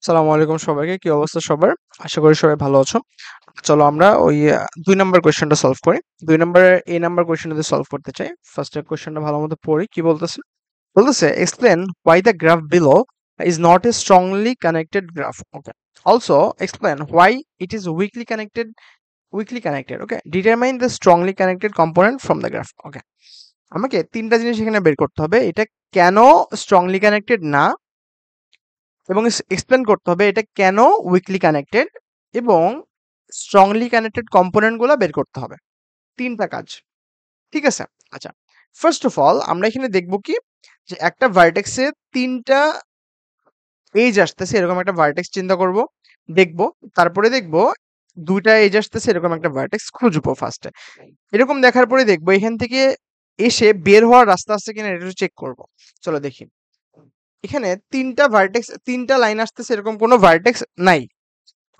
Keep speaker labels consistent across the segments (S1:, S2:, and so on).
S1: সালামু আলাইকুম সবাইকে। কি অবস্থা সবার? আশা করি সবাই ভালো আছো। চলো আমরা ওই ২ নাম্বার কোয়েশ্চেনটা সলভ করি। ২ নাম্বারের A নাম্বার কোয়েশ্চেনটা দিয়ে সলভ করতে চাই। ফার্স্ট এর কোয়েশ্চেনটা ভালোমতো পড়ি। কি বলতেছে? বলতেছে explain why the graph below is not a strongly connected graph. Okay. Also explain why it is weakly connected. Okay. Determine the strongly connected component from the graph. Okay. আমাকে ৩ টা জিনিস এখানে বের করতে হবে। এটা কেন স্ট্রংলি কানেক্টেড না এবং এক্সপ্লেন করতে হবে এটা কেন উইকলি কানেক্টেড এবং স্ট্রংলি কানেক্টেড কম্পোনেন্ট গুলো বের করতে হবে। ৩টা কাজ। ঠিক আছে? আচ্ছা। ফার্স্ট অফ অল আমরা এখানে দেখব কি যে একটা ভার্টেক্সে ৩টা এজ আসতেছে এরকম একটা ভার্টেক্স চিন্তা করব, দেখব। তারপরে দেখব ২টা এজ আসতেছে এরকম একটা ভার্টেক্স খুঁজবো ফার্স্টে। এরকম দেখার পরে দেখব এখান থেকে এসে বের হওয়ার রাস্তা আছে কিনা এটা একটু চেক করব। চলো দেখি। এখানে ৩টা লাইন আসতেছে এরকম কোনো ভার্টেক্স নাই।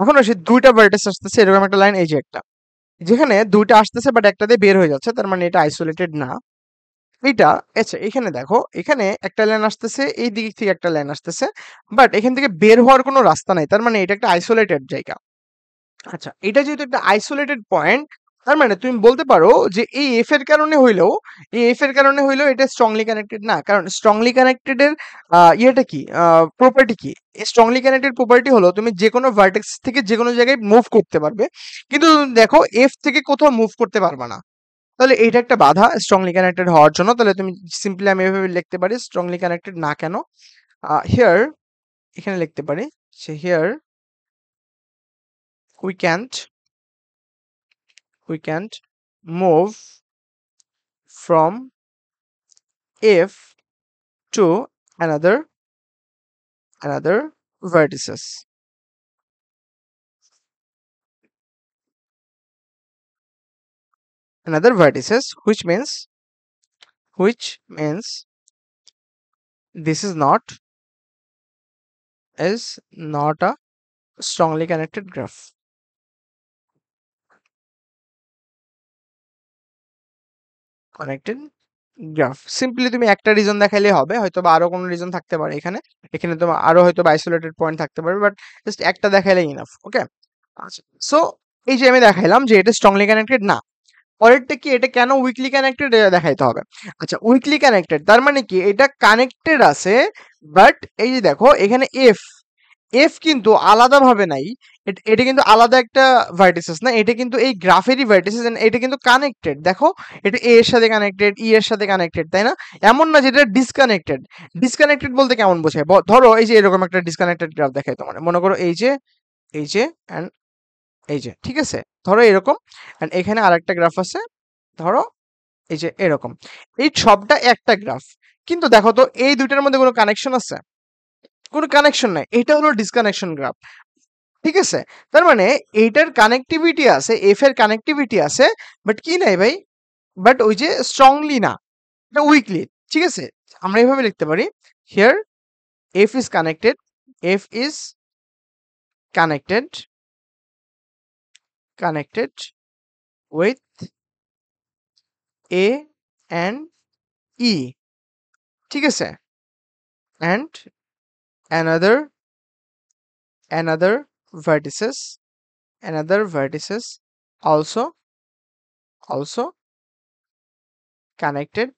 S1: এখন আসে ২টা ভার্টেক্স আসতেছে এরকম একটা লাইন এই যে একটা। যেখানে ২টা আসতেছে বাট একটা দিয়ে বের হয়ে যাচ্ছে তার মানে এটা আইসোলেটেড না। এইটা আচ্ছা এখানে দেখো এখানে একটা লাইন আসতেছে এই দিক থেকে একটা লাইন আসতেছে বাট এখান থেকে বের হওয়ার কোনো রাস্তা নাই তার মানে এটা একটা আইসোলেটেড জায়গা। আচ্ছা এটা যেহেতু একটা আইসোলেটেড পয়েন্ট তার মানে তুমি বলতে পারো যে এই এফ এর কারণে হইলেও এটা স্ট্রংলি কানেক্টেড না কারণ স্ট্রংলি কানেক্টেড এর ইয়েটা কি প্রপার্টি কি স্ট্রংলি কানেক্টেড প্রপার্টি হলো তুমি যে কোনো ভার্টেক্স থেকে যে কোনো জায়গায় মুভ করতে পারবে কিন্তু তুমি দেখো এফ থেকে কোথাও মুভ করতে পারবে না তাহলে এটা একটা বাধা স্ট্রংলি কানেক্টেড হওয়ার জন্য তাহলে তুমি সিম্পলি আমি এভাবে লিখতে পারি স্ট্রংলি কানেক্টেড না কেন হিয়ার এখানে লিখতে পারি সে here we can't we can't move from F to another vertices. Another vertices, which means this is not a strongly connected graph. Connected graph simply তুমি একটা রিজন দেখাইলেই হবে হয়তো বা আরো কোনো রিজন থাকতে পারে এখানে এখানে তোমার আরো হয়তো বা আইসোলেটেড পয়েন্ট থাকতে পারে বাট জাস্ট একটা দেখাইলেই ইনাফ ওকে আচ্ছা সো এই যে আমি দেখাইলাম যে এটা স্ট্রংলি কানেক্টেড না পরেরটা কি এটা কেন উইকলি কানেক্টেড দেখাইতে হবে আচ্ছা উইকলি কানেক্টেড তার মানে কি এটা কানেক্টেড আছে বাট এই যে দেখো এখানে এফ এফ কিন্তু আলাদাভাবে নাই এটা কিন্তু আলাদা একটা ভার্টিসেস না এটা কিন্তু এই গ্রাফেরই ভার্টিসেস এটা কিন্তু কানেক্টেড দেখো এটা এ এর সাথে কানেক্টেড ই এর সাথে কানেক্টেড তাই না এমন না যেটা ডিসকানেক্টেড ডিসকানেক্টেড বলতে কেমন বোঝায় ধরো এই যে এরকম একটা ডিসকানেক্টেড গ্রাফ দেখাই তোমার মনে করো এই যে অ্যান্ড এই যে ঠিক আছে ধরো এরকম অ্যান্ড এখানে আরেকটা গ্রাফ আছে ধরো এই যে এরকম এই সবটা একটা গ্রাফ কিন্তু দেখো তো এই দুইটার মধ্যে কোনো কানেকশন আছে কোনো কানেকশন নাই এটা হলো ডিসকানেকশন গ্রাফ ঠিক আছে তার মানে এইটার কানেক্টিভিটি আছে এফ এর কানেক্টিভিটি আছে বাট কি নাই ভাই বাট ওই যে স্ট্রংলি না এটা উইকলি ঠিক আছে আমরা এইভাবে লিখতে পারি here F is connected F is connected connected with A and E ঠিক আছে and another another vertices also connected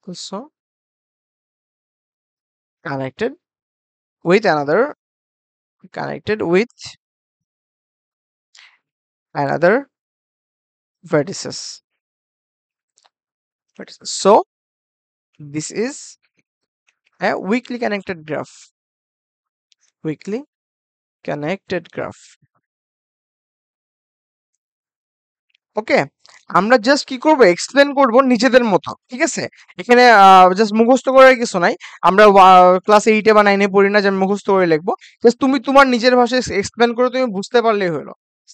S1: also connected with another vertices so this is a weakly connected graph weakly connected graph ওকে আমরা just কি করব explain করব নিজেদের মতো ঠিক আছে এখানে জাস্ট মুখস্থ করার কিছু নাই আমরা ক্লাস 8 এ বা 9 এ পড়ি না যে আমি মুখস্থ করে লিখবো জাস্ট তুমি তোমার নিজের ভাষায় এক্সপ্লেন করে তুমি বুঝতে পারলেই হলো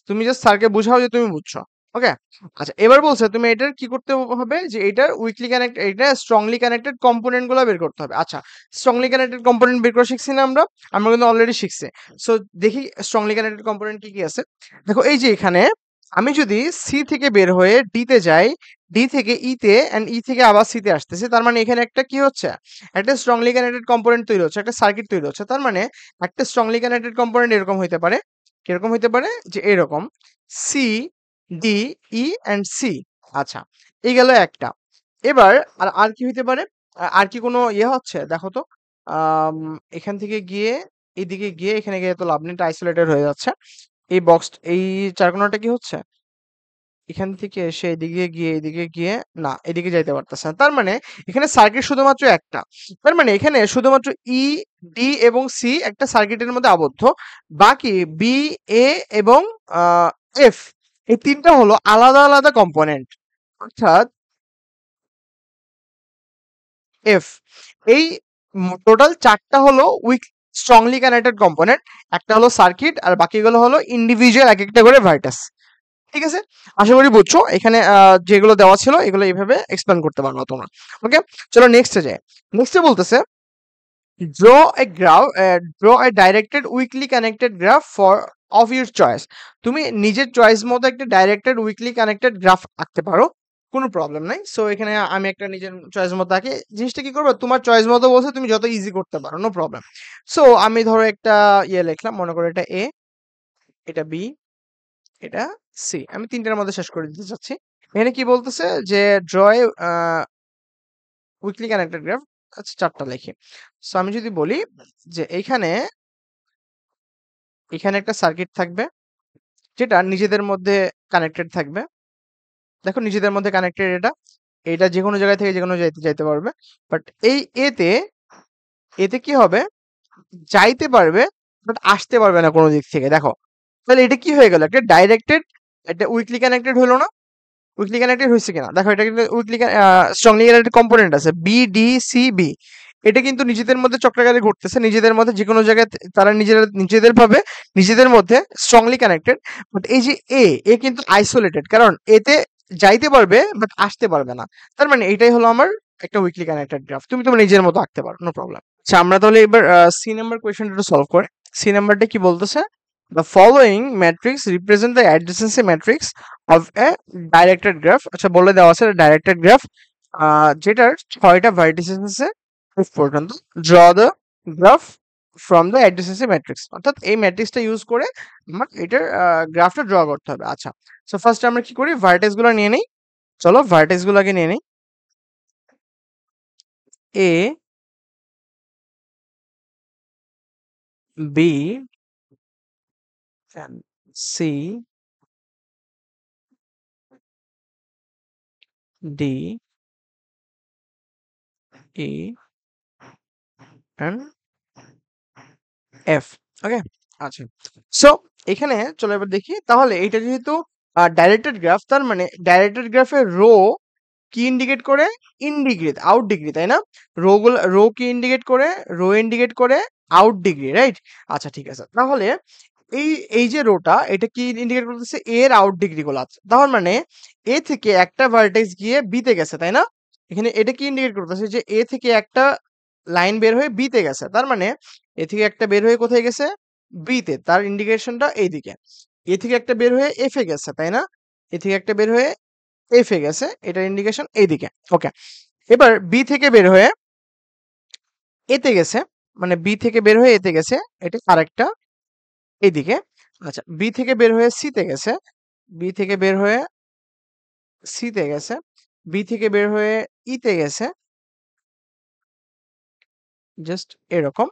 S1: তুমি জাস্ট স্যারকে বুঝাও যে তুমি বুঝছো ওকে আচ্ছা এবার বলছে তুমি এটার কি করতে হবে যে এটার উইকলি কানেক্ট এটা স্ট্রংলি কানেক্টেড কম্পোনেন্ট গুলো বের করতে হবে আচ্ছা স্ট্রংলি কানেক্টেড কম্পোনেন্ট বের করা শিখছি না আমরা কিন্তু অলরেডি শিখছি সো দেখি স্ট্রংলি কানেক্টেড কম্পোনেন্ট কি কি আছে দেখো এই যে এখানে আমি যদি সি থেকে বের হয়ে ডি তে যাই ডি থেকে ই তে এন্ড ই থেকে আবার সি তে আসতেছে। তার মানে এখানে একটা কি হচ্ছে? একটা স্ট্রংলি কানেক্টেড কম্পোনেন্ট তৈরি হচ্ছে, একটা সার্কিট তৈরি হচ্ছে। তার মানে একটা স্ট্রংলি কানেক্টেড কম্পোনেন্ট এরকম হইতে পারে। কিরকম হইতে পারে? যে এরকম C, D, E and C. আচ্ছা, এই গেল একটা। এবার আর কি হইতে পারে? আর কি কোনো ইয়ে হচ্ছে? দেখো তো। আম এখান থেকে গিয়ে এদিকে গিয়ে এখানে গিয়ে তো লাভ নেই, এটা আইসোলেটেড হয়ে যাচ্ছে। এই বক্স এই চারকোনাটা কি হচ্ছে? এখান থেকে এসে এদিকে গিয়ে না, এদিকে যাইতে পারতেছে না। তার মানে এখানে সার্কিট শুধুমাত্র একটা। তার মানে এখানে শুধুমাত্র ই, ডি এবং সি একটা সার্কিটের মধ্যে আবদ্ধ। বাকি বি, এ এবং এফ, এই তিনটা হলো আলাদা আলাদা কম্পোনেন্ট। অর্থাৎ এফ, এই টোটাল চারটা হলো উইক স্ট্রংলি কানেক্টেড কম্পোনেন্ট। একটা হলো সার্কিট আর বাকিগুলো হলো ইন্ডিভিজুয়াল এক একটা করে ভার্টাস। ঠিক আছে? আশা করি বুঝছো। এখানে যেগুলো দেওয়া ছিল এগুলো এইভাবে এক্সপ্লেন করতে পারবা তোমরা। ওকে? চলো নেক্সটে যাই। নেক্সটে বলতেছে draw a directed weakly connected graph for of your choice. তুমি নিজের চয়েস মতো একটা ডাইরেক্টেড উইকলি কানেক্টেড গ্রাফ আঁকতে পারো, কোনো প্রবলেম নাই। সো এখানে আমি একটা নিজের চয়েস মতো আঁকি। জিনিসটা কি করবো? তোমার চয়েস মতো বলছে, তুমি যত ইজি করতে পারো, নো প্রবলেম। সো আমি ধরো একটা ইয়ে লিখলাম, মনে করো এটা এ, এটা বি, এটা সি। আমি তিনটার মধ্যে শেষ করে দিতে চাচ্ছি। এখানে কি বলতেছে যে ড্রয় উইকলি কানেক্টেড গ্রাফ। আচ্ছা, চারটা লিখি। সো আমি যদি বলি যে এখানে একটা সার্কিট থাকবে যেটা নিজেদের মধ্যে কানেক্টেড থাকবে। দেখো নিজেদের মধ্যে কানেক্টেড, এটা যে কোনো জায়গা থেকে যে কোনো যাইতে যাইতে পারবে। বাট এই এতে এতে কি হবে? যাইতে পারবে বাট আসতে পারবে না কোনো দিক থেকে। দেখো তাহলে এটা কি হয়ে গেল? একটা ডাইরেক্টেড, একটা উইকলি কানেক্টেড হলো না? উইকলি কানেক্টেড হয়েছে কিনা দেখো। এটা কিন্তু উইকলি স্ট্রংলি কানেক্টেড কম্পোনেন্ট আছে বি, ডি, সি, বি। এটা কিন্তু নিজেদের মধ্যে চক্রাকারে ঘুরতেছে, নিজেদের মধ্যে যে কোনো জায়গায় তারা নিজেদের ভাবে নিজেদের মধ্যে স্ট্রংলি কানেক্টেড। বাট এই যে এ কিন্তু আইসোলেটেড, কারণ এতে যাইতে পারবে বাট আসতে পারবে না। তার মানে এটাই হলো আমার একটা উইকলি কানেক্টেড গ্রাফ। তুমি তোমার নিজের মতো আঁকতে পারো, নো প্রবলেম। আচ্ছা, আমরা তাহলে এবার সি নাম্বার কোয়েশ্চেনটা সলভ করে। সি নাম্বারটা কি বলতেছে? The following matrix represent the adjacency matrix of a directed graph. আচ্ছা, বলে দেওয়া আছে ডাইরেক্টেড গ্রাফ যেটার 6টা ভার্টিসেস আছে শেষ পর্যন্ত। Draw the graph from the adjacency matrix. অর্থাৎ এই ম্যাট্রিক্সটা ইউজ করে আমার এটার গ্রাফটা ড্র করতে হবে। আচ্ছা, সো ফার্স্ট আমরা কি করি? ভার্টেক্স গুলো নিয়ে নেই। চলো ভার্টেক্স গুলো আগে নিয়ে নেই। A, B, C, D, E and F. Okay? আচ্ছা, সো এখানে চলো এবার দেখি। তাহলে এটা যেহেতু ডাইরেক্টেড গ্রাফ, তার মানে ডাইরেক্টেড গ্রাফের রো কি ইন্ডিকেট করে? ইন ডিগ্রি, আউট ডিগ্রি, তাই না? রো কি ইন্ডিকেট করে? রো ইন্ডিকেট করে আউট ডিগ্রি, রাইট? আচ্ছা, ঠিক আছে। তাহলে এই এই যে রোটা, এটা কি ইন্ডিকেট করতেছে? এর আউট ডিগ্রি গুলো। আছে তার মানে এ থেকে একটা ভার্টেক্স গিয়ে বি তে গেছে, তাই না? এখানে এটা কি ইন্ডিকেট করতেছে? যে এ থেকে একটা লাইন বের হয়ে বি তে গেছে। তার মানে এ থেকে একটা বের হয়ে কোথায় গেছে? বি তে। তার ইন্ডিকেশনটা এইদিকে। এ থেকে একটা বের হয়ে এফ এ গেছে, তাই না? এ থেকে একটা বের হয়ে এফ এ গেছে, এটার ইন্ডিকেশন এইদিকে। ওকে, এবার বি থেকে বের হয়ে এতে গেছে, মানে বি থেকে বের হয়ে এতে গেছে, এটা আরেকটা এইদিকে। আচ্ছা, বি থেকে বের হয়ে সি তে গেছে, বি থেকে বের হয়ে সি তে গেছে, বি থেকে বের হয়ে ই তে গেছে, জাস্ট এরকম।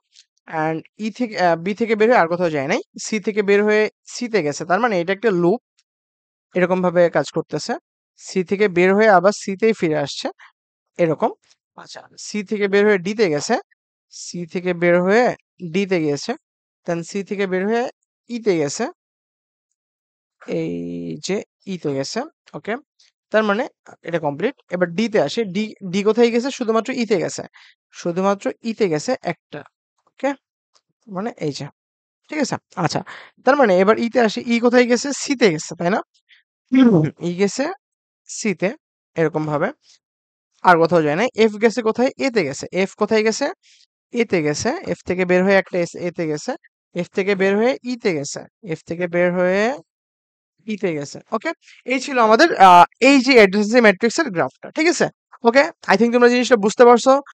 S1: অ্যান্ড ই থেকে বি থেকে বের হয়ে আর কোথাও যায় নাই, সি থেকে বের হয়ে সি তে গেছে। তার মানে এটা একটা লুপ এরকম ভাবে কাজ করতেছে। সি থেকে বের হয়ে আবার সি তেই ফিরে আসছে, এরকম। আচ্ছা, সি থেকে বের হয়ে ডি তে গেছে, সি থেকে বের হয়ে ডি তে গিয়েছে, দেন সি থেকে বের হয়ে ই তে গেছে, এই যে ই তে গেছে। ওকে, তার মানে এটা কমপ্লিট। এবার ডি তে আসে। ডি ডি কোথায় গেছে? শুধুমাত্র ই তে গেছে, শুধুমাত্র ই তে গেছে একটা। ওকে, মানে এই যে, ঠিক আছে। আচ্ছা, তার মানে এবার ই তে আসি। ই কোথায় গেছে? সি তে গেছে, তাই না? ই গেছে সি তে, এরকম ভাবে আর কোথাও যায় না। এফ গেছে কোথায়? এ তে গেছে। এফ কোথায় গেছে? এ তে গেছে। এফ থেকে বের হয়ে একটা এ তে গেছে। এফ থেকে বের হয়ে ই তে গেছে। এফ থেকে বের হয়ে ইতে গেছে। ওকে? এই ছিল আমাদের এই যে অ্যাডজাসেন্সি ম্যাট্রিক্সের গ্রাফটা। ঠিক আছে? ওকে? আই থিংক তোমরা জিনিসটা বুঝতে পারছো।